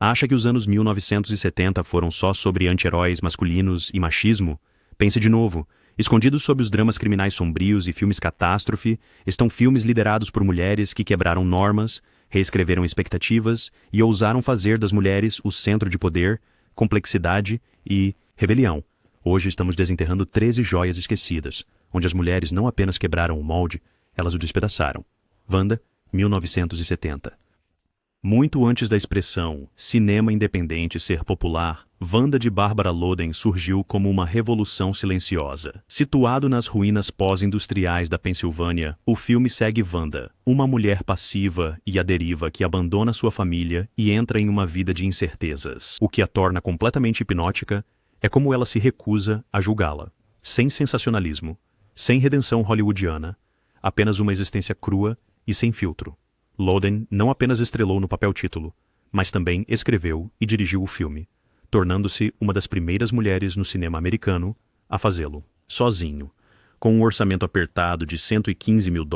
Acha que os anos 1970 foram só sobre anti-heróis masculinos e machismo? Pense de novo. Escondidos sob os dramas criminais sombrios e filmes catástrofe, estão filmes liderados por mulheres que quebraram normas, reescreveram expectativas e ousaram fazer das mulheres o centro de poder, complexidade e rebelião. Hoje estamos desenterrando 13 joias esquecidas, onde as mulheres não apenas quebraram o molde, elas o despedaçaram. Wanda, 1970. Muito antes da expressão cinema independente ser popular, Wanda de Barbara Loden surgiu como uma revolução silenciosa. Situado nas ruínas pós-industriais da Pensilvânia, o filme segue Wanda, uma mulher passiva e à deriva que abandona sua família e entra em uma vida de incertezas. O que a torna completamente hipnótica é como ela se recusa a julgá-la. Sem sensacionalismo, sem redenção hollywoodiana, apenas uma existência crua e sem filtro. Loden não apenas estrelou no papel título, mas também escreveu e dirigiu o filme, tornando-se uma das primeiras mulheres no cinema americano a fazê-lo, sozinho. Com um orçamento apertado de $115 mil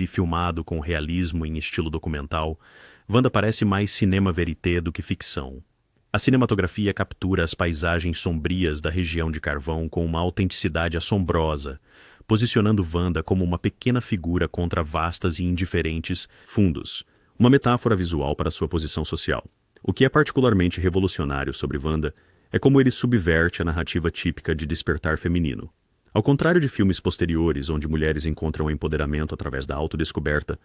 e filmado com realismo em estilo documental, Wanda parece mais cinema verité do que ficção. A cinematografia captura as paisagens sombrias da região de Carvão com uma autenticidade assombrosa, posicionando Wanda como uma pequena figura contra vastas e indiferentes fundos, uma metáfora visual para sua posição social. O que é particularmente revolucionário sobre Wanda é como ele subverte a narrativa típica de despertar feminino. Ao contrário de filmes posteriores onde mulheres encontram empoderamento através da autodescoberta,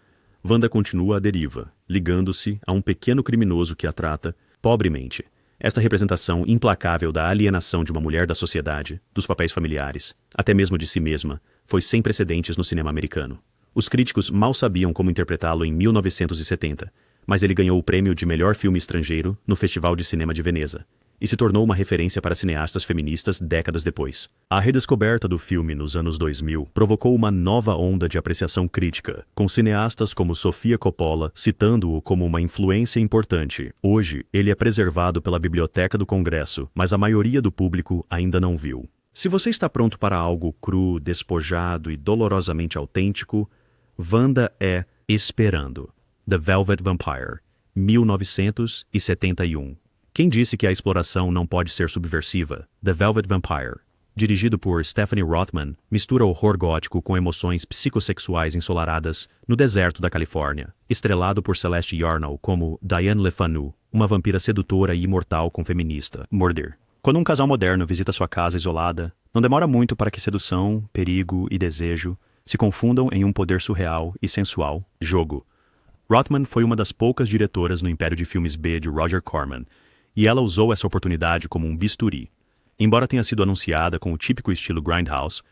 Wanda continua à deriva, ligando-se a um pequeno criminoso que a trata pobremente. Esta representação implacável da alienação de uma mulher da sociedade, dos papéis familiares, até mesmo de si mesma, foi sem precedentes no cinema americano. Os críticos mal sabiam como interpretá-lo em 1970, mas ele ganhou o prêmio de melhor filme estrangeiro no Festival de Cinema de Veneza, e se tornou uma referência para cineastas feministas décadas depois. A redescoberta do filme nos anos 2000 provocou uma nova onda de apreciação crítica, com cineastas como Sofia Coppola citando-o como uma influência importante. Hoje, ele é preservado pela Biblioteca do Congresso, mas a maioria do público ainda não viu. Se você está pronto para algo cru, despojado e dolorosamente autêntico, Wanda é Esperando, The Velvet Vampire, 1971. Quem disse que a exploração não pode ser subversiva? The Velvet Vampire, dirigido por Stephanie Rothman, mistura horror gótico com emoções psicossexuais ensolaradas no deserto da Califórnia. Estrelado por Celeste Yarnall como Diane Le Fanu, uma vampira sedutora e imortal com feminista, Murder. Quando um casal moderno visita sua casa isolada, não demora muito para que sedução, perigo e desejo se confundam em um poder surreal e sensual, jogo. Rothman foi uma das poucas diretoras no império de filmes B de Roger Corman, e ela usou essa oportunidade como um bisturi. Embora tenha sido anunciada com o típico estilo Grindhouse,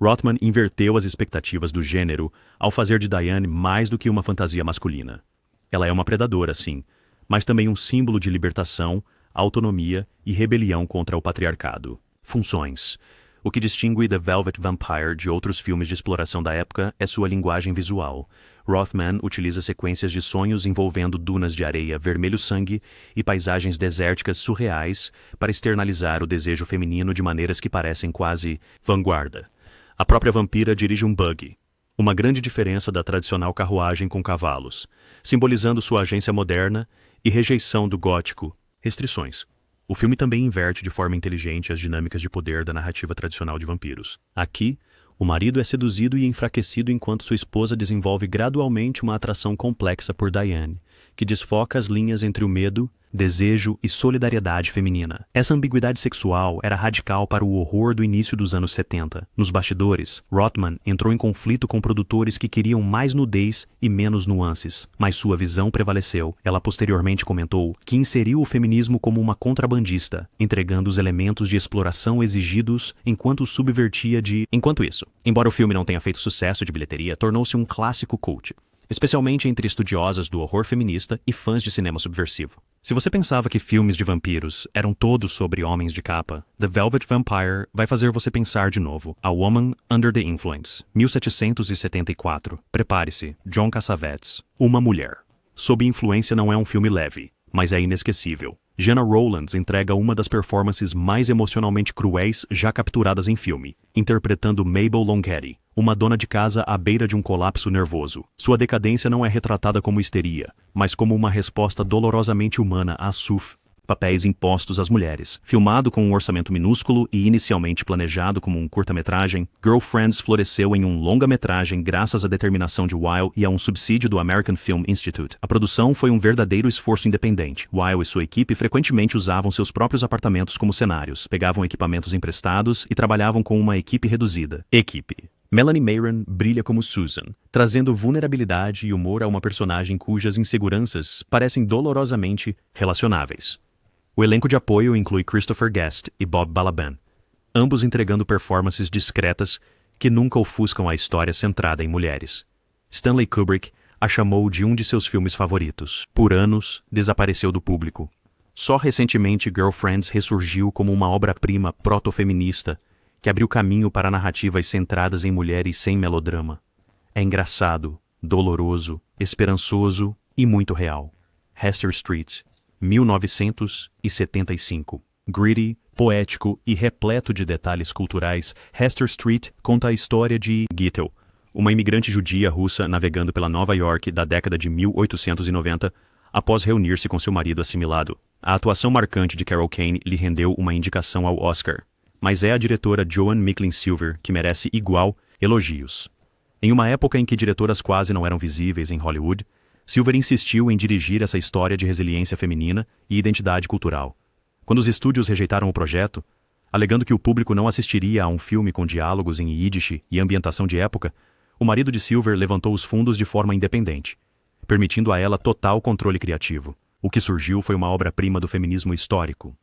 Rothman inverteu as expectativas do gênero ao fazer de Diane mais do que uma fantasia masculina. Ela é uma predadora, sim, mas também um símbolo de libertação, autonomia e rebelião contra o patriarcado. Funções. O que distingue The Velvet Vampire de outros filmes de exploração da época é sua linguagem visual. Rothman utiliza sequências de sonhos envolvendo dunas de areia vermelho-sangue e paisagens desérticas surreais para externalizar o desejo feminino de maneiras que parecem quase vanguarda. A própria vampira dirige um buggy, uma grande diferença da tradicional carruagem com cavalos, simbolizando sua agência moderna e rejeição do gótico. Restrições. O filme também inverte de forma inteligente as dinâmicas de poder da narrativa tradicional de vampiros. Aqui, o marido é seduzido e enfraquecido enquanto sua esposa desenvolve gradualmente uma atração complexa por Diane, que desfoca as linhas entre o medo, desejo e solidariedade feminina. Essa ambiguidade sexual era radical para o horror do início dos anos 70. Nos bastidores, Rothman entrou em conflito com produtores que queriam mais nudez e menos nuances, mas sua visão prevaleceu. Ela posteriormente comentou que inseriu o feminismo como uma contrabandista, entregando os elementos de exploração exigidos enquanto subvertia de... Enquanto isso, embora o filme não tenha feito sucesso de bilheteria, tornou-se um clássico cult, especialmente entre estudiosas do horror feminista e fãs de cinema subversivo. Se você pensava que filmes de vampiros eram todos sobre homens de capa, The Velvet Vampire vai fazer você pensar de novo. A Woman Under the Influence, 1774. Prepare-se, John Cassavetes. Uma Mulher. Sob Influência não é um filme leve, mas é inesquecível. Gena Rowlands entrega uma das performances mais emocionalmente cruéis já capturadas em filme, interpretando Mabel Longhetti, uma dona de casa à beira de um colapso nervoso. Sua decadência não é retratada como histeria, mas como uma resposta dolorosamente humana à SUF, papéis impostos às mulheres. Filmado com um orçamento minúsculo e inicialmente planejado como um curta-metragem, Girlfriends floresceu em um longa-metragem graças à determinação de Weil e a um subsídio do American Film Institute. A produção foi um verdadeiro esforço independente. Weil e sua equipe frequentemente usavam seus próprios apartamentos como cenários, pegavam equipamentos emprestados e trabalhavam com uma equipe reduzida. Melanie Mayron brilha como Susan, trazendo vulnerabilidade e humor a uma personagem cujas inseguranças parecem dolorosamente relacionáveis. O elenco de apoio inclui Christopher Guest e Bob Balaban, ambos entregando performances discretas que nunca ofuscam a história centrada em mulheres. Stanley Kubrick a chamou de um de seus filmes favoritos. Por anos, desapareceu do público. Só recentemente Girlfriends ressurgiu como uma obra-prima proto-feminista que abriu caminho para narrativas centradas em mulheres sem melodrama. É engraçado, doloroso, esperançoso e muito real. Hester Street, 1975. Gritty, poético e repleto de detalhes culturais, Hester Street conta a história de Gittel, uma imigrante judia russa navegando pela Nova York da década de 1890 após reunir-se com seu marido assimilado. A atuação marcante de Carol Kane lhe rendeu uma indicação ao Oscar, mas é a diretora Joan Micklin Silver que merece igual elogios. Em uma época em que diretoras quase não eram visíveis em Hollywood, Silver insistiu em dirigir essa história de resiliência feminina e identidade cultural. Quando os estúdios rejeitaram o projeto, alegando que o público não assistiria a um filme com diálogos em Yiddish e ambientação de época, o marido de Silver levantou os fundos de forma independente, permitindo a ela total controle criativo. O que surgiu foi uma obra-prima do feminismo histórico.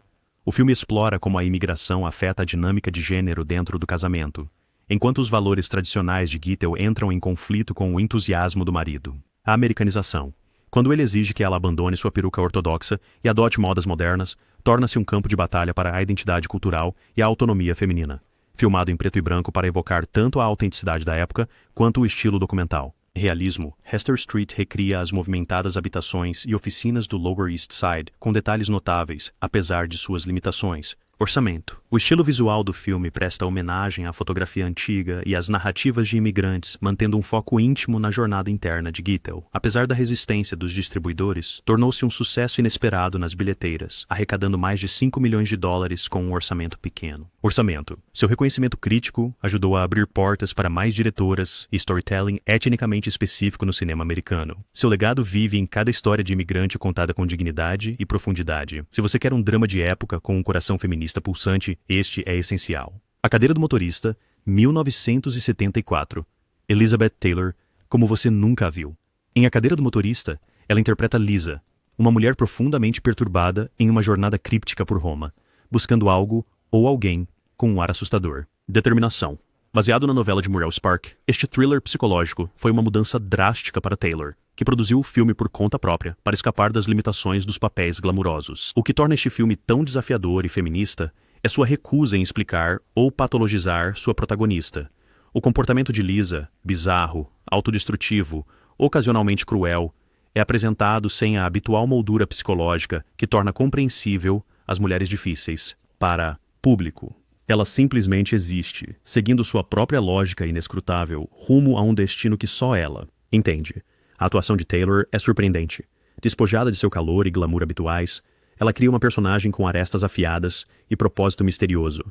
O filme explora como a imigração afeta a dinâmica de gênero dentro do casamento, enquanto os valores tradicionais de Gittel entram em conflito com o entusiasmo do marido. A americanização. Quando ele exige que ela abandone sua peruca ortodoxa e adote modas modernas, torna-se um campo de batalha para a identidade cultural e a autonomia feminina, filmado em preto e branco para evocar tanto a autenticidade da época quanto o estilo documental. Realismo. Hester Street recria as movimentadas habitações e oficinas do Lower East Side com detalhes notáveis, apesar de suas limitações. Orçamento. O estilo visual do filme presta homenagem à fotografia antiga e às narrativas de imigrantes, mantendo um foco íntimo na jornada interna de Gittel. Apesar da resistência dos distribuidores, tornou-se um sucesso inesperado nas bilheteiras, arrecadando mais de 5 milhões de dólares com um orçamento pequeno. Orçamento. Seu reconhecimento crítico ajudou a abrir portas para mais diretoras e storytelling etnicamente específico no cinema americano. Seu legado vive em cada história de imigrante contada com dignidade e profundidade. Se você quer um drama de época com um coração feminista pulsante, este é essencial. A Cadeira do Motorista, 1974. Elizabeth Taylor, como você nunca a viu. Em A Cadeira do Motorista, ela interpreta Lisa, uma mulher profundamente perturbada em uma jornada críptica por Roma, buscando algo ou alguém com um ar assustador. Determinação. Baseado na novela de Muriel Spark, este thriller psicológico foi uma mudança drástica para Taylor, que produziu o filme por conta própria para escapar das limitações dos papéis glamurosos. O que torna este filme tão desafiador e feminista é sua recusa em explicar ou patologizar sua protagonista. O comportamento de Lisa, bizarro, autodestrutivo, ocasionalmente cruel, é apresentado sem a habitual moldura psicológica que torna compreensível as mulheres difíceis para público. Ela simplesmente existe, seguindo sua própria lógica inescrutável, rumo a um destino que só ela entende. A atuação de Taylor é surpreendente. Despojada de seu calor e glamour habituais, ela cria uma personagem com arestas afiadas e propósito misterioso.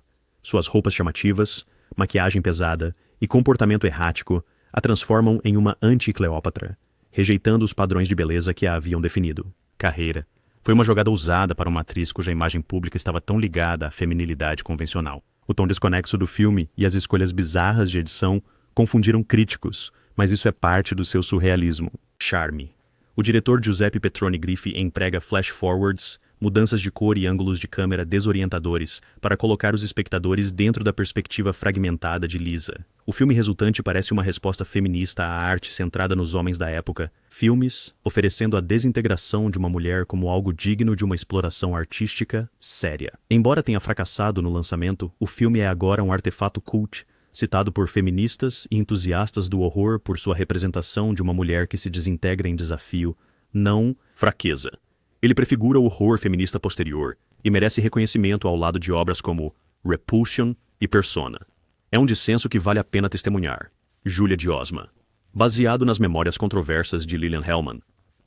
Suas roupas chamativas, maquiagem pesada e comportamento errático a transformam em uma anti-Cleópatra, rejeitando os padrões de beleza que a haviam definido. Carreira. Foi uma jogada ousada para uma atriz cuja imagem pública estava tão ligada à feminilidade convencional. O tom desconexo do filme e as escolhas bizarras de edição confundiram críticos, mas isso é parte do seu surrealismo. Charme. O diretor Giuseppe Petroni Griffi emprega flash-forwards, mudanças de cor e ângulos de câmera desorientadores para colocar os espectadores dentro da perspectiva fragmentada de Lisa. O filme resultante parece uma resposta feminista à arte centrada nos homens da época. Filmes oferecendo a desintegração de uma mulher como algo digno de uma exploração artística séria. Embora tenha fracassado no lançamento, o filme é agora um artefato cult, citado por feministas e entusiastas do horror por sua representação de uma mulher que se desintegra em desafio, não fraqueza. Ele prefigura o horror feminista posterior e merece reconhecimento ao lado de obras como Repulsion e Persona. É um dissenso que vale a pena testemunhar. Júlia de Osma. Baseado nas memórias controversas de Lillian Hellman.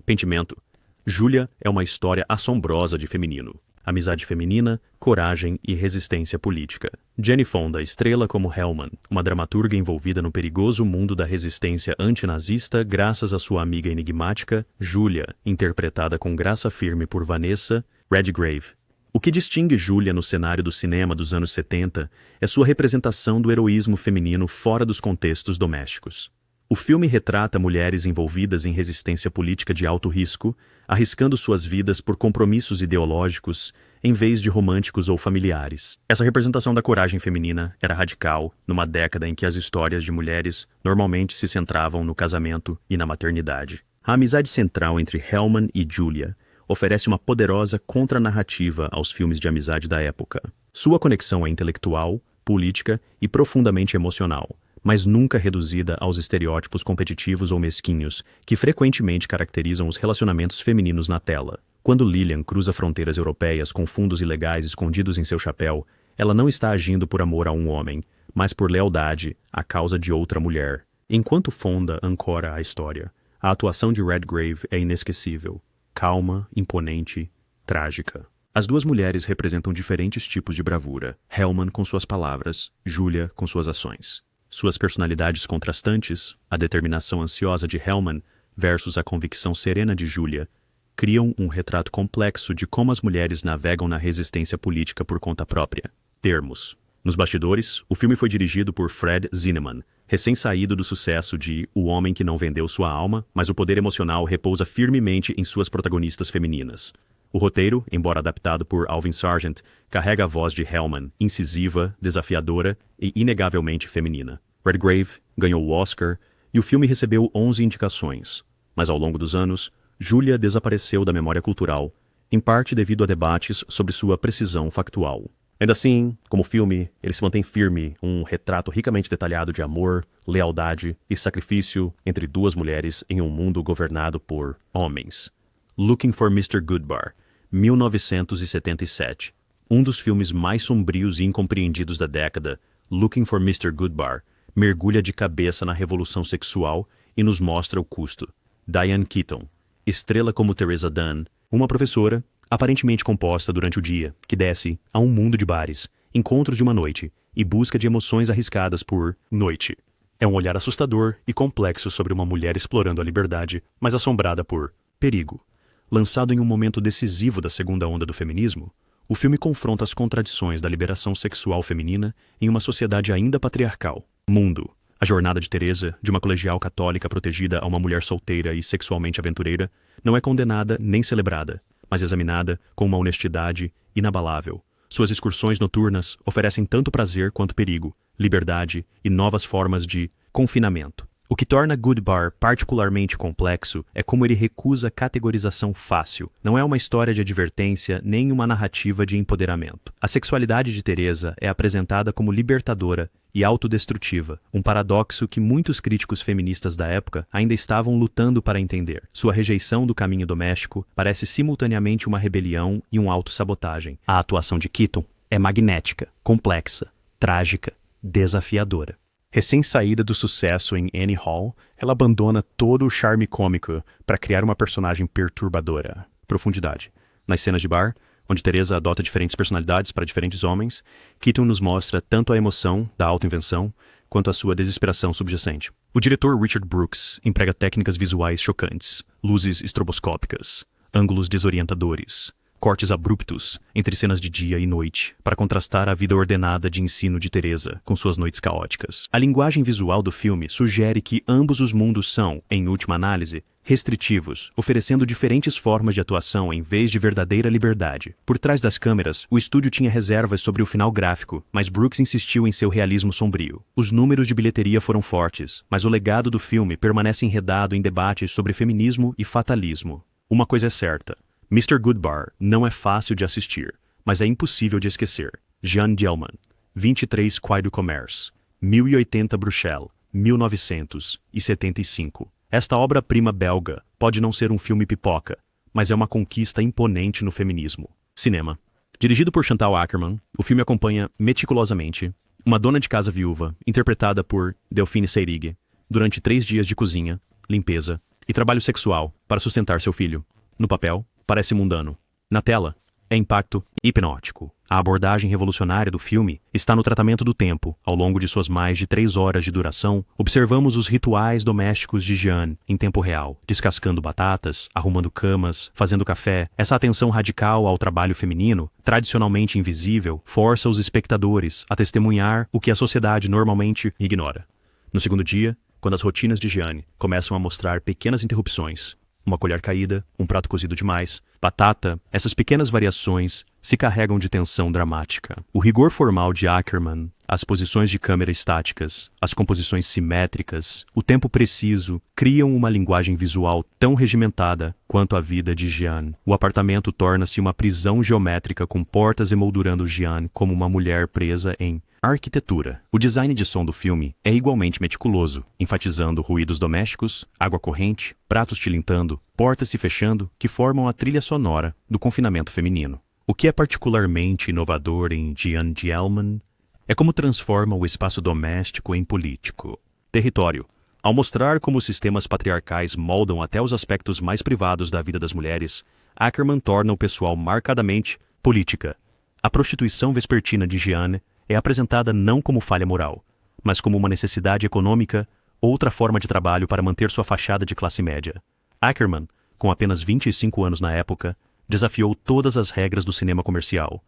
Pentimento. Júlia é uma história assombrosa de feminino. amizade feminina, coragem e resistência política. Jane Fonda estrela como Hellman, uma dramaturga envolvida no perigoso mundo da resistência antinazista graças à sua amiga enigmática, Julia, interpretada com graça firme por Vanessa Redgrave. O que distingue Julia no cenário do cinema dos anos 70 é sua representação do heroísmo feminino fora dos contextos domésticos. O filme retrata mulheres envolvidas em resistência política de alto risco, arriscando suas vidas por compromissos ideológicos em vez de românticos ou familiares. Essa representação da coragem feminina era radical numa década em que as histórias de mulheres normalmente se centravam no casamento e na maternidade. A amizade central entre Hellman e Julia oferece uma poderosa contranarrativa aos filmes de amizade da época. Sua conexão é intelectual, política e profundamente emocional, mas nunca reduzida aos estereótipos competitivos ou mesquinhos que frequentemente caracterizam os relacionamentos femininos na tela. Quando Lillian cruza fronteiras europeias com fundos ilegais escondidos em seu chapéu, ela não está agindo por amor a um homem, mas por lealdade à causa de outra mulher. Enquanto Fonda ancora a história, a atuação de Redgrave é inesquecível. Calma, imponente, trágica. As duas mulheres representam diferentes tipos de bravura. Hellman com suas palavras, Julia com suas ações. Suas personalidades contrastantes, a determinação ansiosa de Hellman versus a convicção serena de Julia, criam um retrato complexo de como as mulheres navegam na resistência política por conta própria. Termos. Nos bastidores, o filme foi dirigido por Fred Zinnemann, recém-saído do sucesso de O Homem que Não Vendeu Sua Alma, mas o poder emocional repousa firmemente em suas protagonistas femininas. O roteiro, embora adaptado por Alvin Sargent, carrega a voz de Hellman, incisiva, desafiadora e inegavelmente feminina. Redgrave ganhou o Oscar e o filme recebeu 11 indicações, mas ao longo dos anos, Julia desapareceu da memória cultural, em parte devido a debates sobre sua precisão factual. Ainda assim, como filme, ele se mantém firme, um retrato ricamente detalhado de amor, lealdade e sacrifício entre duas mulheres em um mundo governado por homens. Looking for Mr. Goodbar, 1977. Um dos filmes mais sombrios e incompreendidos da década, Looking for Mr. Goodbar mergulha de cabeça na revolução sexual e nos mostra o custo. Diane Keaton, estrela como Teresa Dunn, uma professora, aparentemente composta durante o dia, que desce a um mundo de bares, encontros de uma noite e busca de emoções arriscadas por noite. É um olhar assustador e complexo sobre uma mulher explorando a liberdade, mas assombrada por perigo. Lançado em um momento decisivo da segunda onda do feminismo, o filme confronta as contradições da liberação sexual feminina em uma sociedade ainda patriarcal. Mundo. A jornada de Teresa, de uma colegial católica protegida a uma mulher solteira e sexualmente aventureira, não é condenada nem celebrada, mas examinada com uma honestidade inabalável. Suas excursões noturnas oferecem tanto prazer quanto perigo, liberdade e novas formas de confinamento. O que torna Goodbar particularmente complexo é como ele recusa categorização fácil. Não é uma história de advertência nem uma narrativa de empoderamento. A sexualidade de Teresa é apresentada como libertadora e autodestrutiva, um paradoxo que muitos críticos feministas da época ainda estavam lutando para entender. Sua rejeição do caminho doméstico parece simultaneamente uma rebelião e uma autossabotagem. A atuação de Keaton é magnética, complexa, trágica, desafiadora. Recém-saída do sucesso em Annie Hall, ela abandona todo o charme cômico para criar uma personagem perturbadora. Profundidade. Nas cenas de bar, onde Teresa adota diferentes personalidades para diferentes homens, Keaton nos mostra tanto a emoção da autoinvenção quanto a sua desesperação subjacente. O diretor Richard Brooks emprega técnicas visuais chocantes, luzes estroboscópicas, ângulos desorientadores, cortes abruptos entre cenas de dia e noite, para contrastar a vida ordenada de ensino de Teresa com suas noites caóticas. A linguagem visual do filme sugere que ambos os mundos são, em última análise, restritivos, oferecendo diferentes formas de atuação em vez de verdadeira liberdade. Por trás das câmeras, o estúdio tinha reservas sobre o final gráfico, mas Brooks insistiu em seu realismo sombrio. Os números de bilheteria foram fortes, mas o legado do filme permanece enredado em debates sobre feminismo e fatalismo. Uma coisa é certa: Mr. Goodbar não é fácil de assistir, mas é impossível de esquecer. Jeanne Dielman, 23 Quai du Commerce, 1080 Bruxelas, 1975. Esta obra-prima belga pode não ser um filme pipoca, mas é uma conquista imponente no feminismo. Cinema. Dirigido por Chantal Akerman, o filme acompanha meticulosamente uma dona de casa viúva, interpretada por Delphine Seyrig, durante 3 dias de cozinha, limpeza e trabalho sexual para sustentar seu filho. No papel, parece mundano. Na tela, é impacto hipnótico. A abordagem revolucionária do filme está no tratamento do tempo. Ao longo de suas mais de 3 horas de duração, observamos os rituais domésticos de Jeanne em tempo real, descascando batatas, arrumando camas, fazendo café. Essa atenção radical ao trabalho feminino, tradicionalmente invisível, força os espectadores a testemunhar o que a sociedade normalmente ignora. No segundo dia, quando as rotinas de Jeanne começam a mostrar pequenas interrupções, uma colher caída, um prato cozido demais, batata, essas pequenas variações se carregam de tensão dramática. O rigor formal de Akerman, as posições de câmera estáticas, as composições simétricas, o tempo preciso, criam uma linguagem visual tão regimentada quanto a vida de Jeanne. O apartamento torna-se uma prisão geométrica com portas emoldurando Jeanne como uma mulher presa em arquitetura. O design de som do filme é igualmente meticuloso, enfatizando ruídos domésticos, água corrente, pratos tilintando, portas se fechando, que formam a trilha sonora do confinamento feminino. O que é particularmente inovador em Jeanne Dielman é como transforma o espaço doméstico em político. Território. Ao mostrar como os sistemas patriarcais moldam até os aspectos mais privados da vida das mulheres, Akerman torna o pessoal marcadamente política. A prostituição vespertina de Jeanne é apresentada não como falha moral, mas como uma necessidade econômica, outra forma de trabalho para manter sua fachada de classe média. Akerman, com apenas 25 anos na época, desafiou todas as regras do cinema comercial.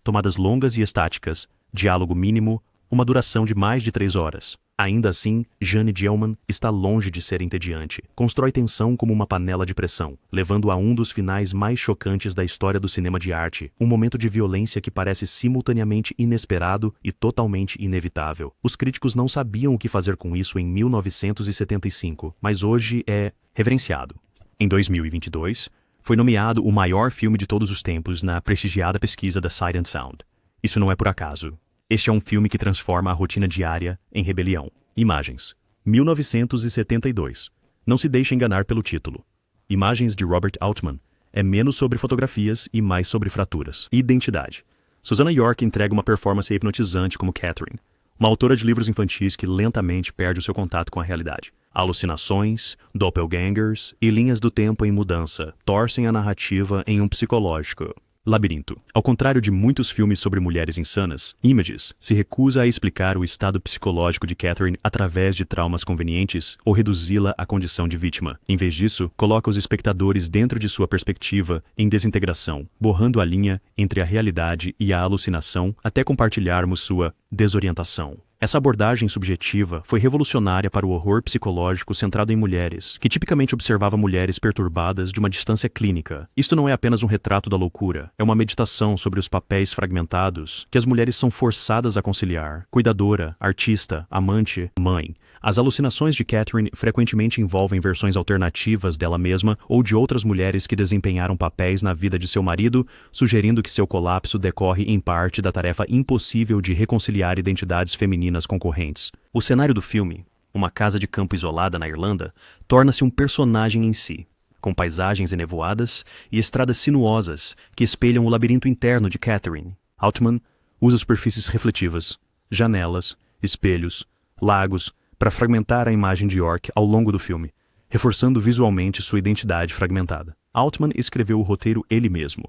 Tomadas longas e estáticas, diálogo mínimo, uma duração de mais de 3 horas. Ainda assim, Jeanne Dielman está longe de ser entediante. Constrói tensão como uma panela de pressão, levando a um dos finais mais chocantes da história do cinema de arte, um momento de violência que parece simultaneamente inesperado e totalmente inevitável. Os críticos não sabiam o que fazer com isso em 1975, mas hoje é reverenciado. Em 2022, foi nomeado o maior filme de todos os tempos na prestigiada pesquisa da Sight and Sound. Isso não é por acaso. Este é um filme que transforma a rotina diária em rebelião. Imagens. 1972. Não se deixe enganar pelo título. Imagens de Robert Altman é menos sobre fotografias e mais sobre fraturas. Identidade. Susannah York entrega uma performance hipnotizante como Catherine, uma autora de livros infantis que lentamente perde o seu contato com a realidade. Alucinações, doppelgangers e linhas do tempo em mudança torcem a narrativa em um psicológico labirinto. Ao contrário de muitos filmes sobre mulheres insanas, Images se recusa a explicar o estado psicológico de Catherine através de traumas convenientes ou reduzi-la à condição de vítima. Em vez disso, coloca os espectadores dentro de sua perspectiva em desintegração, borrando a linha entre a realidade e a alucinação até compartilharmos sua desorientação. Essa abordagem subjetiva foi revolucionária para o horror psicológico centrado em mulheres, que tipicamente observava mulheres perturbadas de uma distância clínica. Isto não é apenas um retrato da loucura, é uma meditação sobre os papéis fragmentados que as mulheres são forçadas a conciliar: cuidadora, artista, amante, mãe. As alucinações de Catherine frequentemente envolvem versões alternativas dela mesma ou de outras mulheres que desempenharam papéis na vida de seu marido, sugerindo que seu colapso decorre em parte da tarefa impossível de reconciliar identidades femininas concorrentes. O cenário do filme, uma casa de campo isolada na Irlanda, torna-se um personagem em si, com paisagens enevoadas e estradas sinuosas que espelham o labirinto interno de Catherine. Altman usa superfícies refletivas, janelas, espelhos, lagos, para fragmentar a imagem de York ao longo do filme, reforçando visualmente sua identidade fragmentada. Altman escreveu o roteiro ele mesmo,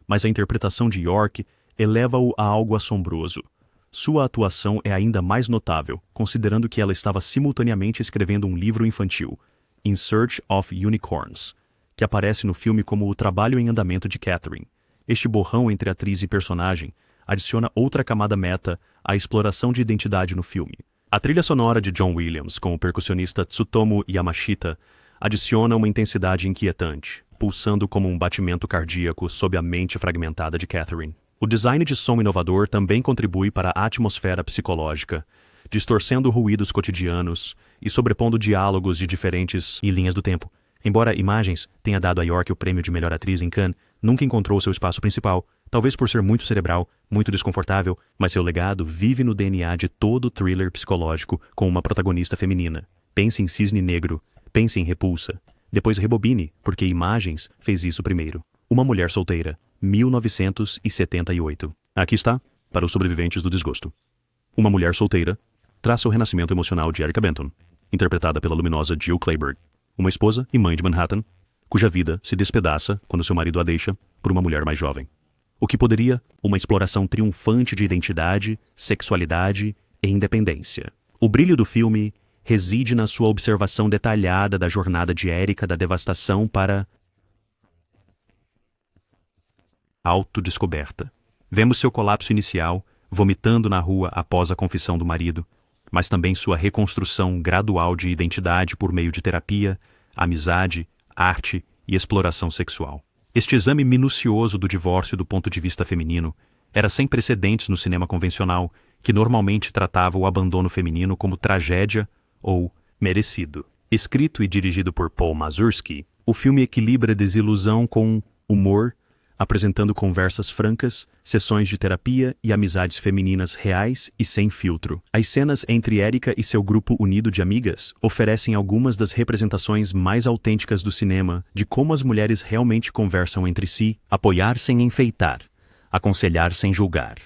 mas a interpretação de York eleva-o a algo assombroso. Sua atuação é ainda mais notável, considerando que ela estava simultaneamente escrevendo um livro infantil, In Search of Unicorns, que aparece no filme como o trabalho em andamento de Catherine. Este borrão entre atriz e personagem adiciona outra camada meta à exploração de identidade no filme. A trilha sonora de John Williams, com o percussionista Tsutomu Yamashita, adiciona uma intensidade inquietante, pulsando como um batimento cardíaco sob a mente fragmentada de Catherine. O design de som inovador também contribui para a atmosfera psicológica, distorcendo ruídos cotidianos e sobrepondo diálogos de diferentes linhas do tempo. Embora Imagens tenha dado a York o prêmio de melhor atriz em Cannes, nunca encontrou seu espaço principal, talvez por ser muito cerebral, muito desconfortável, mas seu legado vive no DNA de todo thriller psicológico com uma protagonista feminina. Pense em Cisne Negro, pense em Repulsa. Depois rebobine, porque Imagens fez isso primeiro. Uma Mulher Solteira, 1978. Aqui está, para os sobreviventes do desgosto. Uma Mulher Solteira traça o renascimento emocional de Erica Benton, interpretada pela luminosa Jill Clayburgh, uma esposa e mãe de Manhattan, cuja vida se despedaça quando seu marido a deixa por uma mulher mais jovem. o que poderia uma exploração triunfante de identidade, sexualidade e independência. O brilho do filme reside na sua observação detalhada da jornada de Erika da devastação para autodescoberta. Vemos seu colapso inicial, vomitando na rua após a confissão do marido, mas também sua reconstrução gradual de identidade por meio de terapia, amizade, arte e exploração sexual. Este exame minucioso do divórcio do ponto de vista feminino era sem precedentes no cinema convencional, que normalmente tratava o abandono feminino como tragédia ou merecido. Escrito e dirigido por Paul Mazursky, o filme equilibra a desilusão com humor, apresentando conversas francas, sessões de terapia e amizades femininas reais e sem filtro. As cenas entre Erika e seu grupo unido de amigas oferecem algumas das representações mais autênticas do cinema de como as mulheres realmente conversam entre si, apoiar sem enfeitar, aconselhar sem julgar.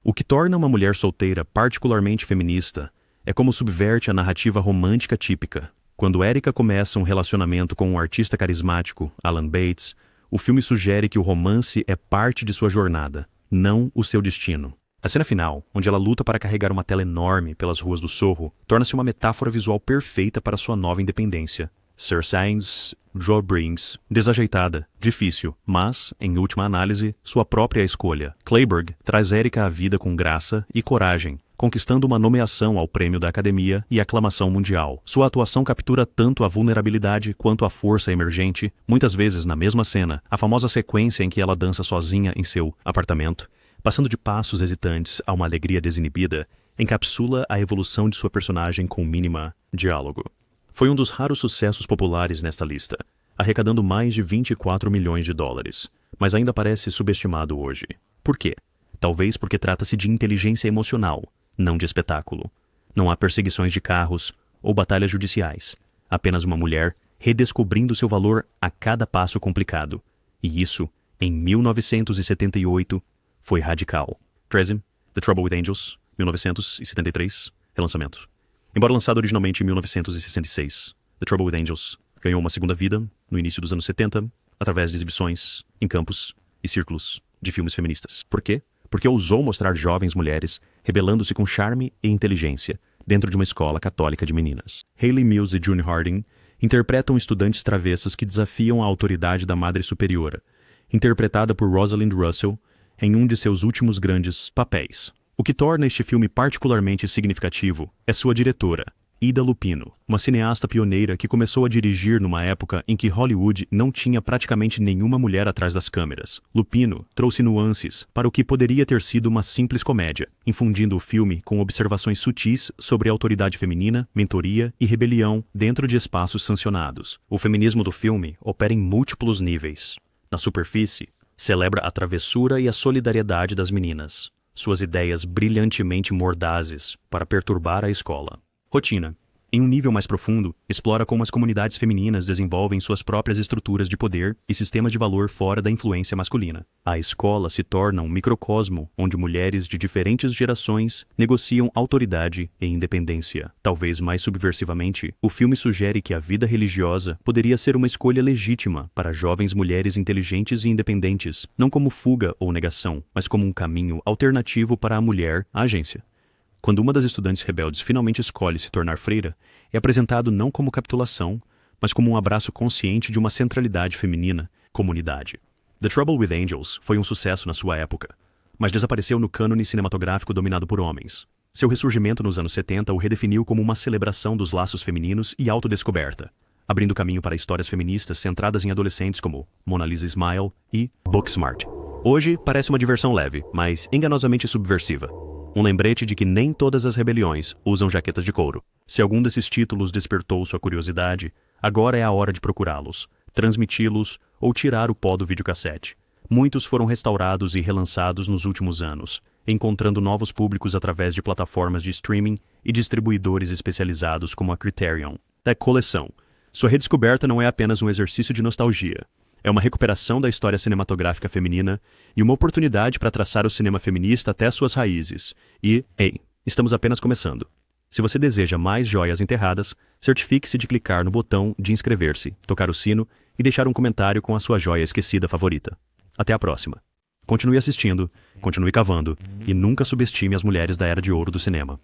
O que torna uma mulher solteira particularmente feminista é como subverte a narrativa romântica típica. Quando Erika começa um relacionamento com um artista carismático, Alan Bates, o filme sugere que o romance é parte de sua jornada, não o seu destino. A cena final, onde ela luta para carregar uma tela enorme pelas ruas do Sorro, torna-se uma metáfora visual perfeita para sua nova independência. Sir Sainz Drawbrings, desajeitada, difícil, mas, em última análise, sua própria escolha. Clayburgh traz Erika à vida com graça e coragem, conquistando uma nomeação ao prêmio da Academia e aclamação mundial. Sua atuação captura tanto a vulnerabilidade quanto a força emergente, muitas vezes na mesma cena, a famosa sequência em que ela dança sozinha em seu apartamento, passando de passos hesitantes a uma alegria desinibida, encapsula a evolução de sua personagem com mínima diálogo. Foi um dos raros sucessos populares nesta lista, arrecadando mais de 24 milhões de dólares, mas ainda parece subestimado hoje. Por quê? Talvez porque trata-se de inteligência emocional, não de espetáculo. Não há perseguições de carros ou batalhas judiciais. Apenas uma mulher redescobrindo seu valor a cada passo complicado. E isso, em 1978, foi radical. Trezim, The Trouble with Angels, 1973, relançamento. Embora lançado originalmente em 1966, The Trouble with Angels ganhou uma segunda vida no início dos anos 70, através de exibições em campos e círculos de filmes feministas. Por quê? Porque ousou mostrar jovens mulheres rebelando-se com charme e inteligência dentro de uma escola católica de meninas. Hayley Mills e June Harding interpretam estudantes travessas que desafiam a autoridade da Madre Superiora, interpretada por Rosalind Russell em um de seus últimos grandes papéis. O que torna este filme particularmente significativo é sua diretora, Ida Lupino, uma cineasta pioneira que começou a dirigir numa época em que Hollywood não tinha praticamente nenhuma mulher atrás das câmeras. Lupino trouxe nuances para o que poderia ter sido uma simples comédia, infundindo o filme com observações sutis sobre a autoridade feminina, mentoria e rebelião dentro de espaços sancionados. O feminismo do filme opera em múltiplos níveis. Na superfície, celebra a travessura e a solidariedade das meninas, suas ideias brilhantemente mordazes para perturbar a escola. Rotina. Em um nível mais profundo, explora como as comunidades femininas desenvolvem suas próprias estruturas de poder e sistemas de valor fora da influência masculina. A escola se torna um microcosmo onde mulheres de diferentes gerações negociam autoridade e independência. Talvez mais subversivamente, o filme sugere que a vida religiosa poderia ser uma escolha legítima para jovens mulheres inteligentes e independentes, não como fuga ou negação, mas como um caminho alternativo para a mulher à agência. Quando uma das estudantes rebeldes finalmente escolhe se tornar freira, é apresentado não como capitulação, mas como um abraço consciente de uma centralidade feminina, comunidade. The Trouble with Angels foi um sucesso na sua época, mas desapareceu no cânone cinematográfico dominado por homens. Seu ressurgimento nos anos 70 o redefiniu como uma celebração dos laços femininos e autodescoberta, abrindo caminho para histórias feministas centradas em adolescentes como Mona Lisa Smile e Booksmart. Hoje parece uma diversão leve, mas enganosamente subversiva. Um lembrete de que nem todas as rebeliões usam jaquetas de couro. Se algum desses títulos despertou sua curiosidade, agora é a hora de procurá-los, transmiti-los ou tirar o pó do videocassete. Muitos foram restaurados e relançados nos últimos anos, encontrando novos públicos através de plataformas de streaming e distribuidores especializados como a Criterion. Da coleção, sua redescoberta não é apenas um exercício de nostalgia. É uma recuperação da história cinematográfica feminina e uma oportunidade para traçar o cinema feminista até suas raízes. E, estamos apenas começando. Se você deseja mais joias enterradas, certifique-se de clicar no botão de inscrever-se, tocar o sino e deixar um comentário com a sua joia esquecida favorita. Até a próxima. Continue assistindo, continue cavando e nunca subestime as mulheres da Era de Ouro do cinema.